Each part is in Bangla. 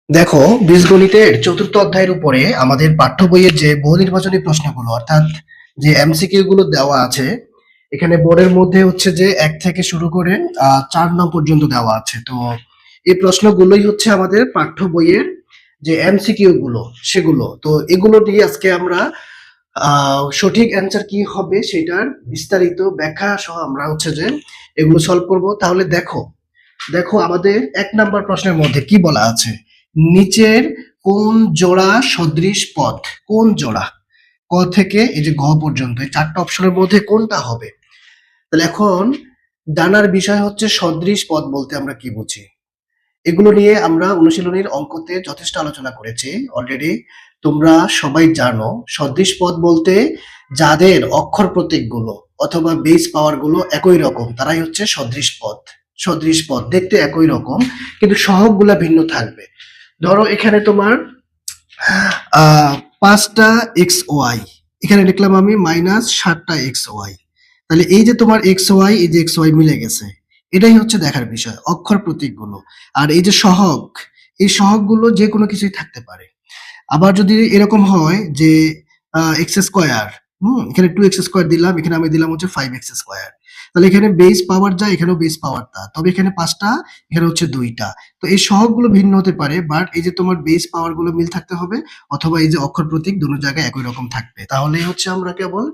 দেখো, বীজগণিতের চতুর্থ অধ্যায়ের উপরে আমাদের পাঠ্য বইয়ের যে বহু নির্বাচনী প্রশ্নগুলো অর্থাৎ যে এমসিকিউ গুলো দেওয়া আছে, এখানে বোর্ডের মধ্যে হচ্ছে যে ১ থেকে শুরু করে ৪ নং পর্যন্ত দেওয়া আছে। তো এই প্রশ্নগুলোই হচ্ছে আমাদের পাঠ্য বইয়ের যে এমসিকিউ গুলো সেগুলো। তো এগুলো নিয়ে আজকে আমরা সঠিক অ্যান্সার কি হবে সেটার বিস্তারিত ব্যাখ্যা সহ আমরা হচ্ছে যে এগুলো সলভ করব। তাহলে দেখো, আমাদের ১ নাম্বার প্রশ্নের মধ্যে কি বলা আছে? নিচের কোন জোড়া সদৃশ পদ? কোন জোড়া? ক থেকে এই যে ঘ পর্যন্ত এই ৪ টা অপশনের মধ্যে কোনটা হবে? তাহলে এখন জানার বিষয় হচ্ছে সদৃশ পদ বলতে আমরা কি বুঝি? এগুলো নিয়ে আমরা অনুশীলনীর অঙ্কতে যথেষ্ট আলোচনা করেছি অলরেডি। তোমরা সবাই জানো সদৃশ পদ বলতে যাদের অক্ষর প্রতীকগুলো অথবা বেস পাওয়ার গুলো একই রকম তারাই হচ্ছে সদৃশ পদ। সদৃশ পদ দেখতে একই রকম কিন্তু সহগগুলা ভিন্ন থাকবে। ধরো এখানে তোমার ৫টা এক্স ওয়াই, এখানে লিখলাম আমি -৭টা এক্স ওয়াই। তাহলে এই যে তোমার এক্স ওয়াই, এই যে এক্স ওয়াই মিলে গেছে, এটাই হচ্ছে দেখার বিষয় অক্ষর প্রতীকগুলো। আর এই যে সহগ, এই সহগগুলো যে কোনো কিছুই থাকতে পারে। আবার যদি এরকম হয় যে এক্স স্কোয়ার, এখানে 2x স্কোয়ার দিলাম, এখানে আমি দিলাম হচ্ছে 5x স্কোয়ার, তাহলে এখানে বেস পাওয়ার যা এখানেও বেস পাওয়ার তা, তবে এখানে 5টা, এখানে হচ্ছে 2টা। তো এই সহগগুলো ভিন্ন হতে পারে, বাট এই যে তোমার বেস পাওয়ার গুলো মিল থাকতে হবে, অথবা এই যে অক্ষর প্রতীক দুটো জায়গায় একই রকম থাকবে, তাহলেই হচ্ছে আমরা কেবল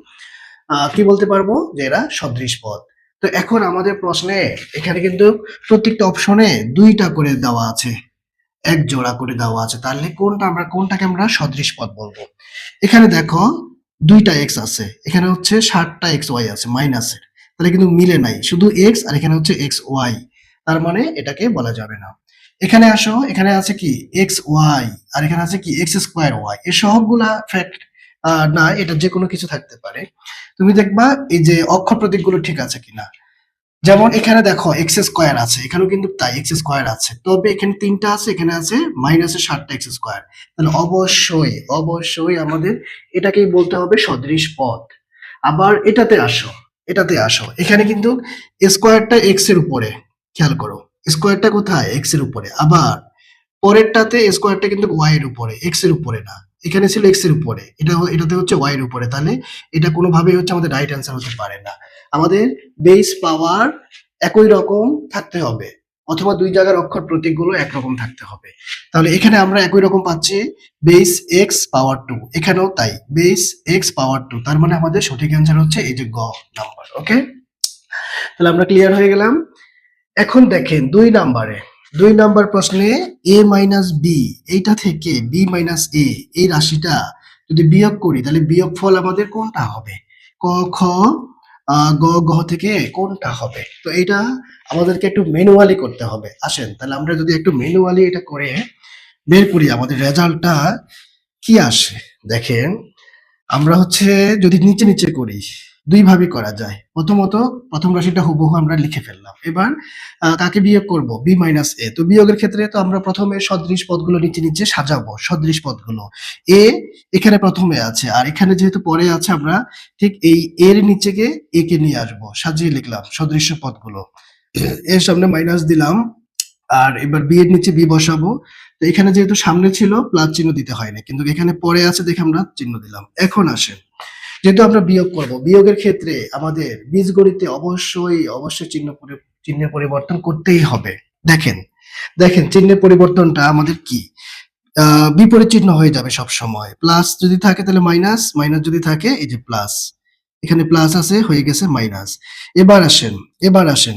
কি বলতে পারবো যে এরা সদৃশ পদ। তো এখন আমাদের প্রশ্নে এখানে কিন্তু প্রত্যেকটা অপশনে 2টা করে দেওয়া আছে, এক জোড়া করে দেওয়া আছে, তাহলে কোনটাকে আমরা সদৃশ পদ বলবো? এখানে দেখো 2টা এক্স আছে, এখানে হচ্ছে 7টা এক্স ওয়াই আছে মাইনাসের, তাহলে কিন্তু মিলে নাই, শুধু এক্স আর এখানে হচ্ছে এক্স ওয়াই, তার মানে এটাকে বলা যাবে না। এখানে আসো, এখানে আছে কি এক্স ওয়াই আর এখানে আছে কি এক্স স্কোয়ার ওয়াই, এর সহগগুলা ফ্যাক্ট না, এটা যে কোনো কিছু থাকতে পারে। তুমি দেখবা এই যে অক্ষর প্রতীকগুলো ঠিক আছে কিনা। যেমন এখানে দেখো এক্স স্কোয়ার আছে, এখানেও কিন্তু তাই এক্স স্কোয়ার আছে, তবে এখানে 3টা আছে, এখানে আছে -7টা এক্স স্কোয়ার, তাহলে অবশ্যই অবশ্যই আমাদের এটাকেই বলতে হবে সদৃশ পদ। আবার এটাতে আসো, এখানে কিন্তু স্কোয়ারটা এক্স এর উপরে, খেয়াল করো স্কোয়ারটা কোথায় এক্স এর উপরে, আবার পরেরটাতে স্কোয়ারটা কিন্তু ওয়াই এর উপরে, এক্স এর উপরে না। এখানে ছিল এক্স এর উপরে, এটাতে হচ্ছে ওয়াই এর উপরে, তাহলে এটা কোনোভাবেই হচ্ছে আমাদের রাইট অ্যান্সার হতে পারে না। আমাদের বেস পাওয়ার একই রকম থাকতে হবে, অথবা দুই জায়গার অক্ষর প্রতীকগুলো একরকম থাকতে হবে। তাহলে এখানে আমরা একই রকম পাচ্ছি বেস এক্স পাওয়ার 2, এখানেও তাই বেস এক্স পাওয়ার 2, তার মানে আমাদের সঠিক অ্যান্সার হচ্ছে এই যে গ নাম্বার। ওকে, তাহলে আমরা ক্লিয়ার হয়ে গেলাম। এখন দেখেন 2 নাম্বার প্রশ্নে a মাইনাস বি, এইটা থেকে b মাইনাস এ, এই রাশিটা যদি বিয়োগ করি তাহলে বিয়োগফল আমাদের কোনটা হবে? ক, খ, গ, ঘ থেকে কোনটা হবে? তো এইটা আমাদেরকে একটু ম্যানুয়ালি করতে হবে। আসেন তাহলে আমরা যদি একটু ম্যানুয়ালি এটা করে বের করি আমাদের রেজাল্টটা কি আসে। দেখেন, আমরা হচ্ছে যদি নিচে নিচে করি, 2 ভাবে করা যায়। প্রথমত প্রথম রাশিটা হুবহু আমরা লিখে ফেললাম। এবার কাকে বিয়োগ করব? b minus a। তো বিয়োগের ক্ষেত্রে তো আমরা প্রথমে সদৃশ পদগুলো নিচে নিচে সাজাবো, সদৃশ পদগুলো। a এখানে প্রথমে আছে, আর এখানে যেহেতু পরে আছে আমরা ঠিক এই এর নিচে গিয়ে a কে নিয়ে আসবো, সাজিয়ে লিখলাম সদৃশ পদগুলো। এর সামনে মাইনাস দিলাম, আর এবার বি এর নিচে বি বসাবো। তো এখানে যেহেতু সামনে ছিল প্লাস চিহ্ন দিতে হয় না, কিন্তু এখানে পরে আছে দেখে আমরা চিহ্ন দিলাম। এখন আসেন, যেহেতু আমরা বিয়োগ করব, বিয়োগের ক্ষেত্রে আমাদের বীজগণিতে অবশ্যই চিহ্নের পরিবর্তন করতেই হবে। দেখেন, চিহ্নের পরিবর্তনটা আমাদের কি বিপরীত চিহ্ন হয়ে যাবে সব সময়। প্লাস যদি থাকে তাহলে মাইনাস, মাইনাস যদি থাকে এই যে প্লাস, এখানে প্লাস আছে হয়ে গেছে মাইনাস। এবার আসেন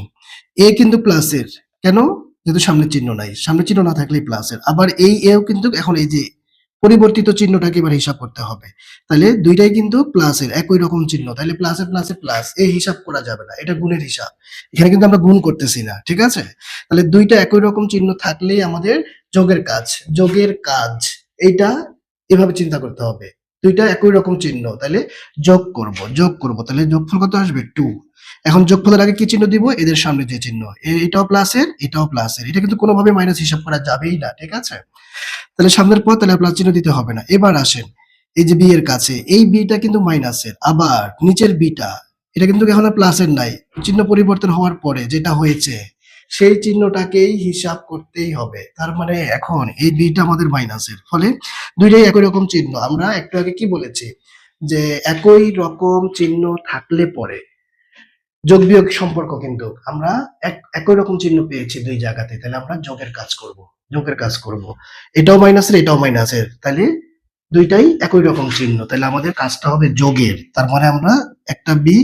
এ কিন্তু প্লাসের, কেন? যেহেতু সামনে চিহ্ন নাই, সামনে চিহ্ন না থাকলেই প্লাসের। আবার এই এও কিন্তু এখন এই যে পরিবর্তিত চিহ্নটাকে এবার হিসাব করতে হবে, তাহলে দুইটাই কিন্তু প্লাসের একই রকম চিহ্ন, তাহলে প্লাসে প্লাসে প্লাস, এই হিসাব করা যাবে না, এটা গুণের হিসাব, এখানে কিন্তু আমরা গুণ করতেছি না, ঠিক আছে? তাহলে দুইটা একই রকম চিহ্ন থাকলেই আমাদের যোগের কাজ এইটা এভাবে চিন্তা করতে হবে। দুইটা একই রকম চিহ্ন, তাহলে যোগ করব, তাহলে যোগফল কত আসবে? 2। এখন যোগফলের আগে কি চিহ্ন দিব? এদের সামনে যে চিহ্ন, এটাও প্লাসের এটাও প্লাসের, এটা কিন্তু কোনোভাবে মাইনাস হিসাব করা যাবেই না, ঠিক আছে? তাহলে সামনের পদ, তাহলে প্লাস চিহ্ন দিতে হবে না। এবার আসেন এই যে বি এর কাছে, এই বিটা কিন্তু মাইনাসের, আবার নিচের বিটা এটা কিন্তু এখন প্লাসের নাই, চিহ্ন পরিবর্তন হওয়ার পরে যেটা হয়েছে সেই চিহ্নটাকেই হিসাব করতেই হবে। তার মানে এখন এই বিটা আমাদের মাইনাসের, ফলে দুইটাই একই রকম চিহ্ন। আমরা একটু আগে কি বলেছি যে একই রকম চিহ্ন থাকলে পরে যোগ বিয়োগ সম্পর্ক, কিন্তু আমরা একই রকম চিহ্ন পেয়েছি দুই জায়গাতে, তাহলে আমরা যোগের কাজ করব। এটাও মাইনাসের, এটাও মাইনাসের, তাহলে দুইটাই একই রকম চিহ্ন, তাহলে আমাদের কাজটা হবে যোগের। তার মানে আমরা একটা বি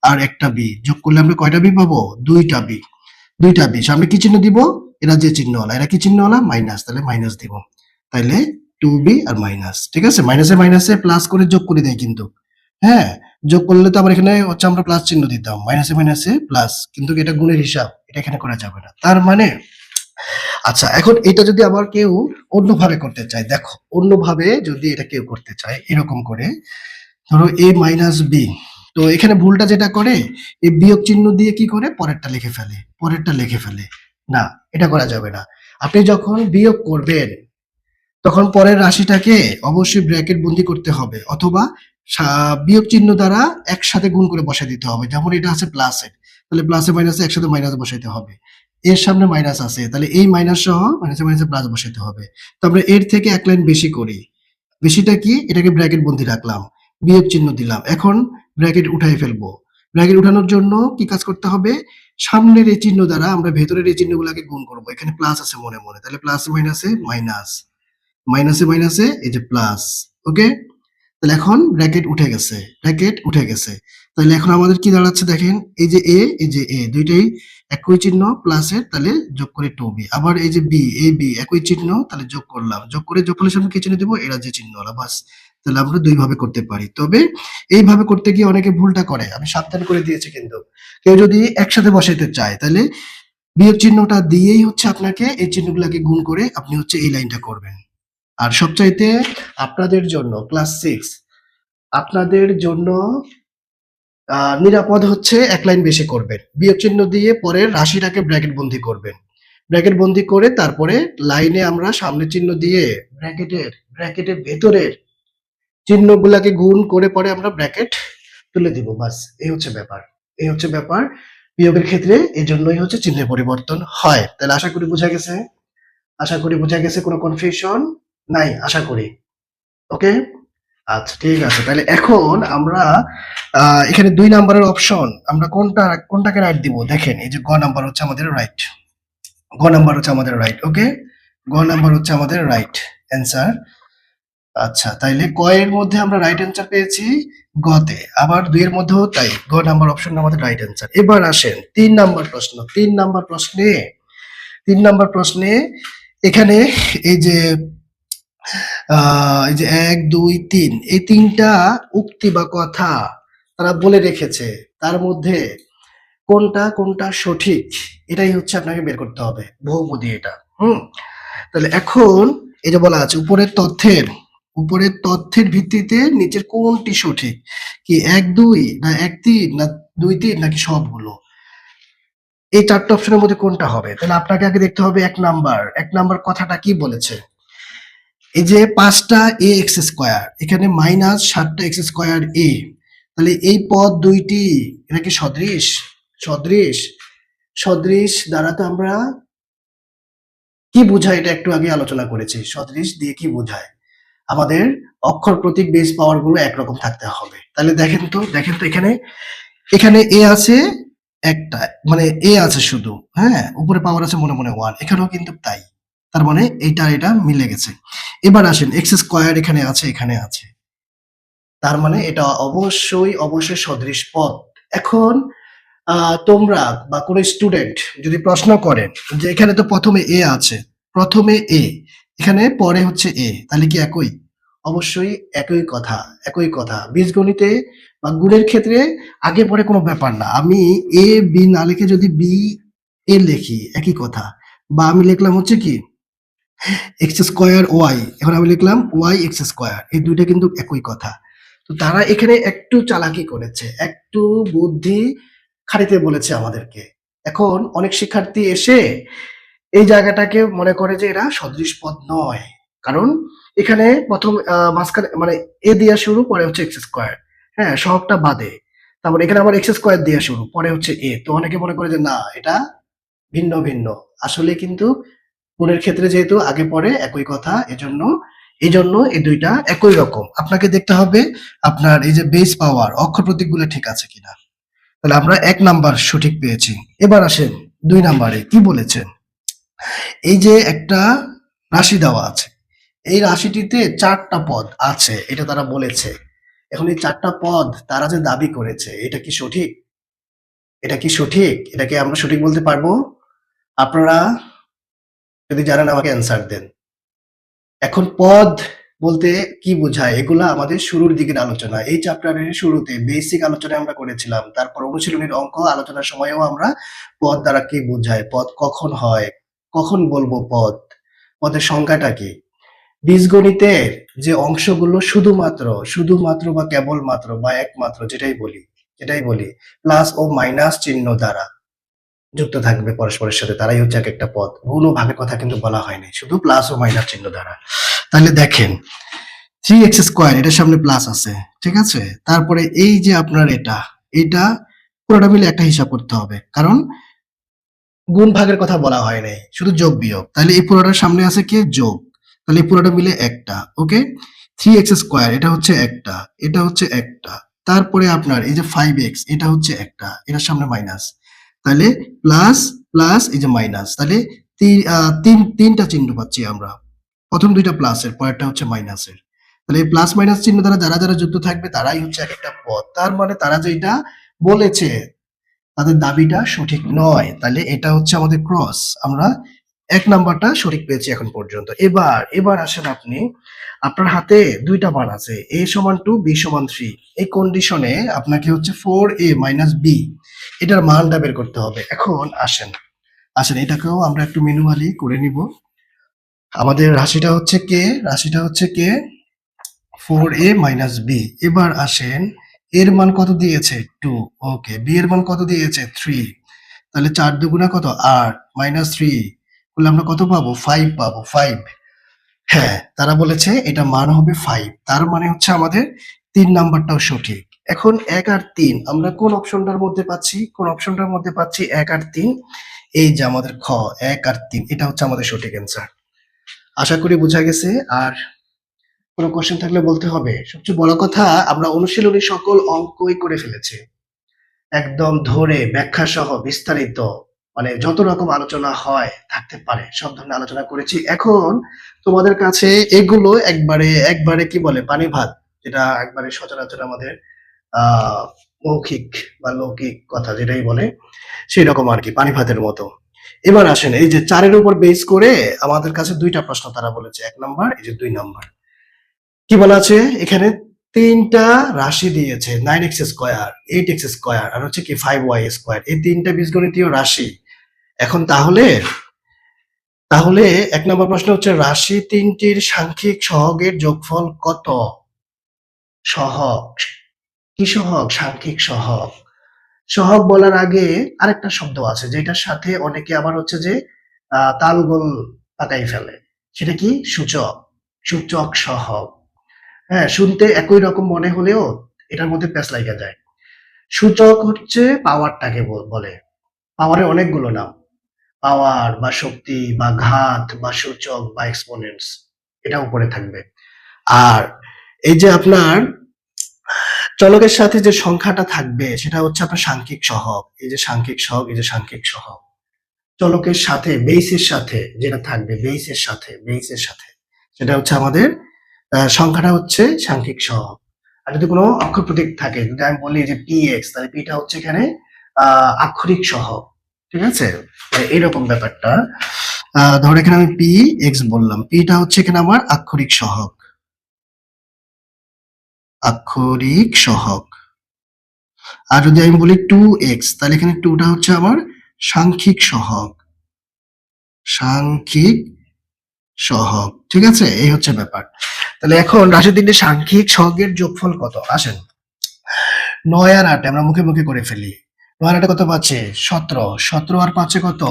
আর একটা বি যোগ করলে আমরা কয়টা বি পাবো? দুইটা বি। সামনে কি চিহ্ন দিব? এরা যে চিহ্নওয়ালা, এরা কি চিহ্নওয়ালা? মাইনাস, তাহলে মাইনাস দিব। তাইলে 2b আর মাইনাস, ঠিক আছে? মাইনাসে মাইনাসে প্লাস করে যোগ করে দেয় কিন্তু, হ্যাঁ, যোগ করলে তো আবার এখানে হচ্ছে আমরা প্লাস চিহ্ন দিতাম, মাইনাসে মাইনাসে প্লাস, কিন্তু এটা গুণের হিসাব, এটা এখানে করা যাবে না। তার মানে আচ্ছা, এখন এটা যদি আবার কেউ অন্যভাবে করতে চায়, দেখো অন্যভাবে যদি এটা কেউ করতে চায় এরকম করে, ধরো a মাইনাস বি, তো এখানে ভুলটা যেটা করে এই বিয়োগ চিহ্ন দিয়ে কি করে পরেরটা লিখে ফেলে। না, এটা করা যাবে না। আপনি যখন বিয়োগ করবেন তখন পরের রাশিটাকে অবশ্যই ব্র্যাকেট বন্দি করতে হবে, অথবা বিয়োগ চিহ্ন দ্বারা একসাথে গুণ করে বসাই দিতে হবে। যেমন এটা আছে প্লাসে, তাহলে প্লাসে মাইনাসে একসাথে মাইনাস বসাইতে হবে। এর সামনে মাইনাস আছে, তাহলে এই মাইনাস সহ মাইনাসে মাইনাসে প্লাস বসাইতে হবে। তো আমরা এর থেকে এক লাইন বেশি করি। বেশিটা কি? এটাকে ব্র্যাকেট বন্দি রাখলাম, বিয়োগ চিহ্ন দিলাম, এখন ব্র্যাকেট উঠাই ফেলবো। ব্র্যাকেট উঠানোর জন্য কি কাজ করতে হবে? সামনের এই চিহ্ন দ্বারা আমরা ভেতরের এই চিহ্নগুলোকে গুণ করব। এখানে প্লাস আছে মনে মনে, তাহলে প্লাস মাইনাসে মাইনাস, মাইনাসে মাইনাসে এই যে প্লাস। ওকে, তাহলে এখন ব্র্যাকেট উঠে গেছে। তাহলে এখন আমাদের কি দাঁড়াচ্ছে দেখেন, এই যে এ, এই যে এ, দুইটাই একই চিহ্ন প্লাসের, তাহলে যোগ করে 2b। আবার এই যে বি, এ বি একই চিহ্ন, তাহলে যোগ করলাম, যোগ করে যোগফলের সামনে কি চিহ্ন দিব? এরা যে চিহ্নওয়ালা, বাস। তাহলে আমরা দুই ভাবে করতে পারি, তবে এইভাবে করতে গিয়ে অনেকে ভুলটা করে, আমি সাবধান করে দিয়েছি। কিন্তু কেউ যদি একসাথে বসাইতে চায়, তাহলে বিয়োগ চিহ্নটা দিয়েই হচ্ছে আপনাকে এই চিহ্নগুলোকে গুণ করে আপনি হচ্ছে এই লাইনটা করবেন। আর সবচাইতে আপনাদের জন্য ক্লাস 6, আপনাদের জন্য নিরাপদ হচ্ছে এক লাইন বেশি করবেন, বিয়োগ চিহ্ন দিয়ে পরের রাশিটাকে ব্র্যাকেট বন্দি করবেন। ব্র্যাকেট বন্দি করে তারপরে লাইনে আমরা সামনে চিহ্ন দিয়ে ব্র্যাকেটের ভেতরের চিহ্নগুলাকে গুণ করে পরে আমরা ব্র্যাকেট তুলে দিব, বাস। এই হচ্ছে ব্যাপার বিয়োগের ক্ষেত্রে। এই জন্যই হচ্ছে চিহ্নের পরিবর্তন হয়। তাহলে আশা করি বোঝা গেছে, কোনো কনফিউশন নাই আশা করি। ওকে, আচ্ছা ঠিক আছে। তাহলে এখন আমরা এখানে 2 নাম্বারের অপশন আমরা কোনটাকে রাইট দিব? দেখেন, এই যে গ নাম্বার হচ্ছে আমাদের রাইট, ওকে, গ নাম্বার হচ্ছে আমাদের রাইট অ্যান্সার। আচ্ছা, তাইলে ক এর মধ্যে আমরা রাইট অ্যান্সার পেয়েছি, গতে আবার 2 এর মধ্যেও তাই, গ নাম্বার অপশন আমাদের রাইট অ্যান্সার। এবার আসেন 3 নাম্বার প্রশ্ন। 3 নাম্বার প্রশ্নে এখানে এই যে এই যে 1 2 3, এই 3টা উক্তি বা কথা তারা বলে রেখেছে, তার মধ্যে কোনটা সঠিক, এটাই হচ্ছে আপনাকে বের করতে হবে, বহুপদী এটা। তাহলে এখন এই যে বলা আছে উপরের তথ্যের ভিত্তিতে নিচের কোনটি সঠিক, কি 1 2 না 1 3 না 2 3 নাকি সবগুলো? এই 4টা অপশনের মধ্যে কোনটা হবে? তাহলে আপনাকে আগে দেখতে হবে এক নাম্বার কথাটা কি বলেছে। এই যে 5টা এ এক্স স্কোয়ার, এখানে মাইনাস 7টা এক্স স্কোয়ার এ, তাহলে এই পদ দুইটি এটা কি সদৃশ দ্বারা তো আমরা কি বোঝায় এটা একটু আগে আলোচনা করেছি। সদৃশ দিয়ে কি বোঝায়? আমাদের অক্ষর প্রতীক বেস পাওয়ার গুলো একরকম থাকতে হবে। তাহলে দেখেন তো এখানে এ আছে একটা, মানে এ আছে শুধু, হ্যাঁ, উপরে পাওয়ার আছে মনে মনে 1, এখানেও কিন্তু তাই। তার মানে এটা মিলে গেছে। এবার আসেন এক্স স্কোয়ার এখানে আছে, তার মানে এটা অবশ্যই সদৃশ পদ। এখন তোমরা বা কোনো স্টুডেন্ট যদি প্রশ্ন করেন যে এখানে তো প্রথমে এ, এখানে পরে হচ্ছে এ, তাহলে কি একই? অবশ্যই একই কথা। বীজগণিতে বা গুণের ক্ষেত্রে আগে পরে কোনো ব্যাপার না। আমি এ বি না লিখে যদি বি এ লিখি একই কথা, বা আমি লিখলাম হচ্ছে কি এক্স স্কোয়ার ওয়াই, এখন আমি লিখলাম ওয়াই এক্স স্কোয়ার, এই দুইটা কিন্তু একই কথা। তো তারা এখানে একটু চালাকি করেছে, একটু বুদ্ধি খাটিতে বলেছে আমাদেরকে। এখন অনেক শিক্ষার্থী এসে এই জায়গাটাকে মনে করে যে এরা সদৃশ পদ নয়, কারণ এখানে প্রথম মাঝখানে মানে এ দিয়া শুরু, পরে হচ্ছে এক্স স্কোয়ার, হ্যাঁ, সহগটা বাদে, তারপর এখানে আবার এক্স স্কোয়ার দিয়া শুরু, পরে হচ্ছে এ, তো অনেকে মনে করে যে না, এটা ভিন্ন ভিন্ন। আসলে কিন্তু গুণের ক্ষেত্রে যেহেতু আগে পরে একই কথা, এজন্য এই দুইটা একই রকম। আপনাকে দেখতে হবে আপনার এই যে বেস পাওয়ার অক্ষর প্রতীকগুলো ঠিক আছে কিনা। তাহলে আমরা ১ নাম্বার সঠিক পেয়েছি। এবার আসেন ২ নাম্বারে কি বলেছেন? এই যে একটা রাশি দেওয়া আছে। এই রাশিটিতে ৪ টা পদ আছে এটা তারা বলেছে। এখন এই ৪ টা পদ তারা যে দাবি করেছে এটা কি সঠিক? এটা কি সঠিক? এটা কি আমরা সঠিক বলতে পারবো? আপনারা যদি জানেন আমাকে অ্যান্সার দেন। এখন পদ বলতে কি বোঝায়? এগুলা আমাদের শুরুর দিকের আলোচনা। এই চ্যাপ্টারের শুরুতে বেসিক আলোচনা আমরা করেছিলাম। তারপর অনুশীলনীর অঙ্ক আলোচনার সময়ও আমরা পদ দ্বারা কি বোঝায়? পদ কখন হয়? কখন বলবো পদ? পদের সংজ্ঞাটা কি? বীজগণিতের যে অংশগুলো শুধুমাত্র বা কেবলমাত্র বা একমাত্র যেটাই বলি প্লাস ও মাইনাস চিহ্ন দ্বারা যুক্ত থাকবে পরস্পরের সাথে তারাই হচ্ছে এক একটা পদ। গুণ ও ভাগের কথা কিন্তু বলা হয়নি, শুধু প্লাস ও মাইনাস চিহ্ন দ্বারা। তাহলে দেখেন 3x স্কয়ার এটার সামনে প্লাস আছে, ঠিক আছে? তারপরে এই যে আপনার এটা পুরোটা মিলে একটা হিসাব করতে হবে। কারণ গুণ ভাগের কথা বলা হয় নাই, শুধু যোগ বিয়োগ। তাহলে এই পুরোটার সামনে আছে কি যোগ। তাহলে এই পুরোটা মিলে একটা, ওকে? 3x স্কয়ার এটা হচ্ছে একটা, এটা হচ্ছে একটা। তারপরে আপনার এই যে 5x এটা হচ্ছে একটা, এটার সামনে মাইনাস। তাহলে প্লাস প্লাস এই যে মাইনাস। তাহলে তিনটা চিহ্ন পাচ্ছি আমরা। প্রথম দুইটা প্লাসের, পরেরটা হচ্ছে মাইনাসের। তাহলে এই প্লাস মাইনাস চিহ্ন দ্বারা যারা যুক্ত থাকবে তারাই হচ্ছে এক একটা পদ। তার মানে তারা যেটা বলেছে তাদের দাবিটা সঠিক নয়। তাহলে এটা হচ্ছে আমাদের ক্রস। আমরা ১ নাম্বারটা সঠিক পেয়েছি এখন পর্যন্ত। এবার আসেন আপনি, আপনার হাতে ২ টা মান আছে। a সমান 2, b সমান 3। এই কন্ডিশনে আপনাকে হচ্ছে 4a মাইনাস b এটার মানটা বের করতে হবে। এখন আসেন এটাকেও আমরা একটু ম্যানুয়ালি করে নিব। আমাদের রাশিটা হচ্ছে কে 4a মাইনাস b। এবার আসেন এর মান কত দিয়েছে 2, ওকে। b এর মান কত দিয়েছে 3। তাহলে 4 দুগুণা কত 8 মাইনাস 3 করলে আমরা কত পাবো 5 পাবো 5। হ্যাঁ, তারা বলেছে এটা মান হবে 5। তার মানে হচ্ছে আমাদের 3 নাম্বারটাও সঠিক। এখন 1 আর 3 আমরা কোন অপশনটার মধ্যে পাচ্ছি? 1 আর 3। এই যে আমাদের 1 আর 3 এটা হচ্ছে আমাদের সঠিক অ্যান্সার। আশা করি বোঝা গেছে। আর কোনো কোশ্চেন থাকলে বলতে হবে। সবচেয়ে বড় কথা আমরা অনুশীলনী সকল অঙ্কই করে ফেলেছি। একদম ধরে ব্যাখ্যা সহ বিস্তারিত, মানে যত রকম আলোচনা হয় থাকতে পারে সব ধরনের আলোচনা করেছি। এখন তোমাদের কাছে এগুলো একবারে কি বলে পানি ভাত, যেটা একবারে সচরাচর আমাদের আহ মৌখিক বা লৌকিক কথা যেটাই বলে সেই রকম আর কি, পানি ভাতের মতো। এবার আসেন এই যে 4-এর উপর বেস করে আমাদের কাছে 2টা প্রশ্ন তারা বলেছে। 1 নাম্বার, এই যে 2 নাম্বার। কি বলা আছে এখানে? 3টা রাশি দিয়েছে 9x স্কয়ার, 8x স্কয়ার আর হচ্ছে কি 5y স্কয়ার। এই 3টা বীজগণিতীয় রাশি। এখন তাহলে 1 নম্বর প্রশ্ন হচ্ছে রাশি 3টির সাংখ্যিক সহগের যোগফল কত? সহগ। কি সহগ? সাংখ্যিক সহগ। সহগ বলার আগে আরেকটা শব্দ আছে যেটার সাথে অনেকে আবার হচ্ছে যে তালগোল পাকাই ফেলে। সেটা কি? সূচক। সূচক সহগ। হ্যাঁ, শুনতে একই রকম মনে হলেও এটার মধ্যে প্যাঁচ লাইগা যায়। সূচক হচ্ছে পাওয়ারটাকে বলে। পাওয়ারের অনেকগুলো নাম। পাওয়ার বা শক্তি বা ঘাত বা সূচক বা এক্সপোনেন্টস, এটা উপরে থাকবে। আর এই যে আপনার চলকের সাথে যে সংখ্যাটা থাকবে সেটা হচ্ছে আপনার সাংখ্যিক সহগ। এই যে সাংখ্যিক সহগ, এই যে সাংখ্যিক সহগ। চলকের সাথে বেইসের সাথে যেটা থাকবে, বেইসের সাথে সেটা হচ্ছে আমাদের সংখ্যাটা হচ্ছে সাংখ্যিক সহগ। আর যদি কোনো অক্ষর প্রতীক থাকে, যদি আমি বলি যে px, তাহলে p টা হচ্ছে এখানে আক্ষরিক সহগ। ঠিক আছে? এইরকম ব্যাপারটা। ধরো এখানে আমি px বললাম, p টা হচ্ছে এখানে আমার আক্ষরিক সহগ। আর যদি আমি বলি 2x, তাহলে এখানে 2 টা হচ্ছে আমার সাংখ্যিক সহগ। ঠিক আছে? এই হচ্ছে ব্যাপার। তাহলে এখন রাশি 3টির সাংখ্যিক সহগের যোগফল কত? আসেন 9 আর 8 আমরা মুখে মুখে করে ফেলি। 9 আর 8 কত পাচ্ছে? 17। 17 আর পাচ্ছে কত?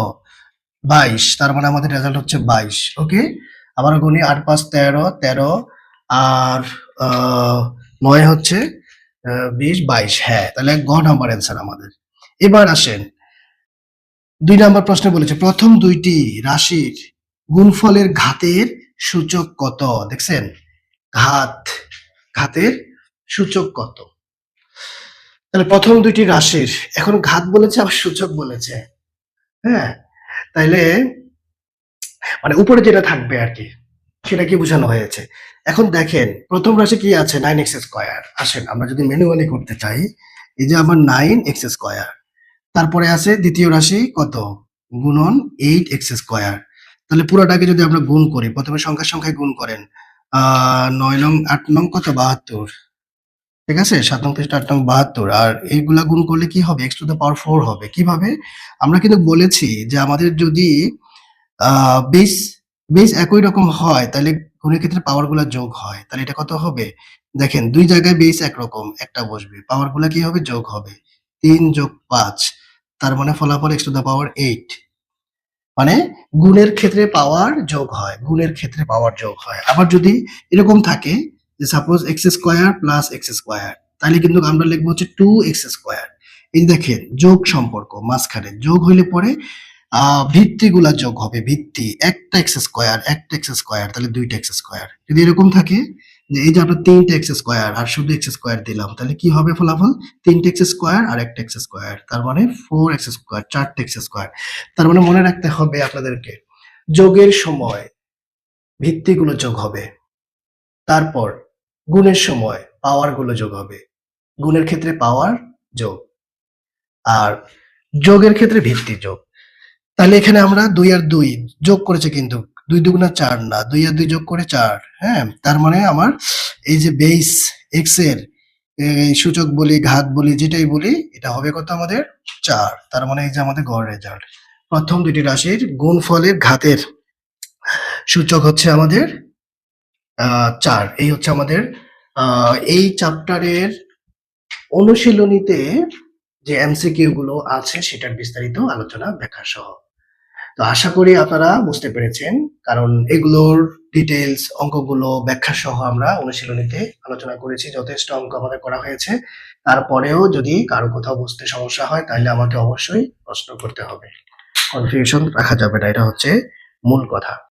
22। তার মানে আমাদের রেজাল্ট হচ্ছে 22। ওকে? আবার গুনি 8 5 13, 13 আর 9 হচ্ছে 20 22। হ্যাঁ, তাহলে গ নাম্বার অ্যান্সার আমাদের। এবার আসেন 2 নাম্বার প্রশ্নে বলেছে প্রথম দুইটি রাশির গুণফলের ঘাতের সূচক কত? দেখছেন? ঘাত, ঘাতের সূচক কত? তাহলে প্রথম দুইটি রাশির এখন ঘাত বলেছে আবার সূচক বলেছে। হ্যাঁ? তাইলে মানে উপরে যেটা থাকবে আরকি সেটা কি বোঝানো হয়েছে? এখন দেখেন প্রথম রাশি কি আছে 9x স্কয়ার। আসেন আমরা যদি ম্যানুয়ালি করতে চাই, এই যে আমার 9x স্কয়ার। তারপরে আছে দ্বিতীয় রাশি কত? গুণন 8x স্কয়ার। তাহলে পুরাটাকে যদি আমরা গুণ করি, প্রথমে সংখ্যায় সংখ্যায় গুণ করেন। ৯ নং ৮ নং কত? ৭২। ঠিক আছে? ৭ নং থেকে ৮ নং ৭২ আর এইগুলা গুণ করলে কি হবে? x টু দ্যা পাওয়ার 4 হবে। কিভাবে? আমরা কিন্তু বলেছি যে আমাদের যদি আ বেস বেস একই রকম হয় তাহলে গুণের ক্ষেত্রে পাওয়ার গুলা যোগ হয়। তাহলে এটা কত হবে? দেখেন ২ জায়গায় বেস একরকম, একটা বসবে। পাওয়ার গুলা কি হবে? যোগ হবে। ৩ যোগ ৫ তার মানে ফলাফল x টু দ্যা পাওয়ার 8 মানে গুণের ক্ষেত্রে পাওয়ার যোগ হয়। গুণের ক্ষেত্রে পাওয়ার যোগ হয়। আবার যদি এরকম থাকে যে suppose x square plus x square তাহলে কিন্তু আমরা লিখব হচ্ছে 2x স্কয়ার। এই যে দেখেন যোগ সম্পর্ক মাঝখানে যোগ হইলে পরে ভিত্তিগুলা যোগ হবে। ভিত্তি একটা x স্কয়ার, একটা x স্কয়ার তাহলে 2টা x স্কয়ার। যদি এরকম থাকে যে এই যে আমরা 3টা x স্কয়ার আর শুধু x স্কয়ার দিলাম তাহলে কি হবে ফলাফল? 3টা x স্কয়ার আর একটা x স্কয়ার তার মানে 4x স্কয়ার, 4টা x স্কয়ার। তার মানে মনে রাখতে হবে আপনাদেরকে যোগের সময় ভিত্তিগুলো যোগ হবে। তারপর গুণের সময় পাওয়ার গুলো যোগ হবে। গুণের ক্ষেত্রে পাওয়ার যোগ আর যোগের ক্ষেত্রে ভিত্তি যোগ। তাহলে এখানে আমরা ২ আর ২ যোগ করেছে কিন্তু ২ দুগুণা ৪ না ২ আর ২ যোগ করে ৪ হ্যাঁ? তার মানে আমার এই যে বেস x এর এই সূচক বলি, ঘাত বলি যেটাই বলি এটা হবে কত আমাদের ৪ তার মানে এই যে আমাদের গড় রেজাল্ট। প্রথম দুটি রাশির গুণফলের ঘাতের সূচক হচ্ছে আমাদের ৪ এই হচ্ছে আমাদের এই চ্যাপ্টারের অনুশীলনীতে যে এমসিকিউ গুলো আছে সেটার বিস্তারিত আলোচনা ব্যাখ্যা সহ। তো আশা করি আপনারা বুঝতে পেরেছেন কারণ এগুলোর ডিটেইলস অঙ্কগুলো ব্যাখ্যা সহ আমরা অনুশীলনীতে আলোচনা করেছি। যথেষ্ট অঙ্ক আমাদের করা হয়েছে। তারপরেও যদি কারো কোথাও বুঝতে সমস্যা হয় তাহলে আমাকে অবশ্যই প্রশ্ন করতে হবে। কনফিউশন রাখা যাবে না। এটা হচ্ছে মূল কথা।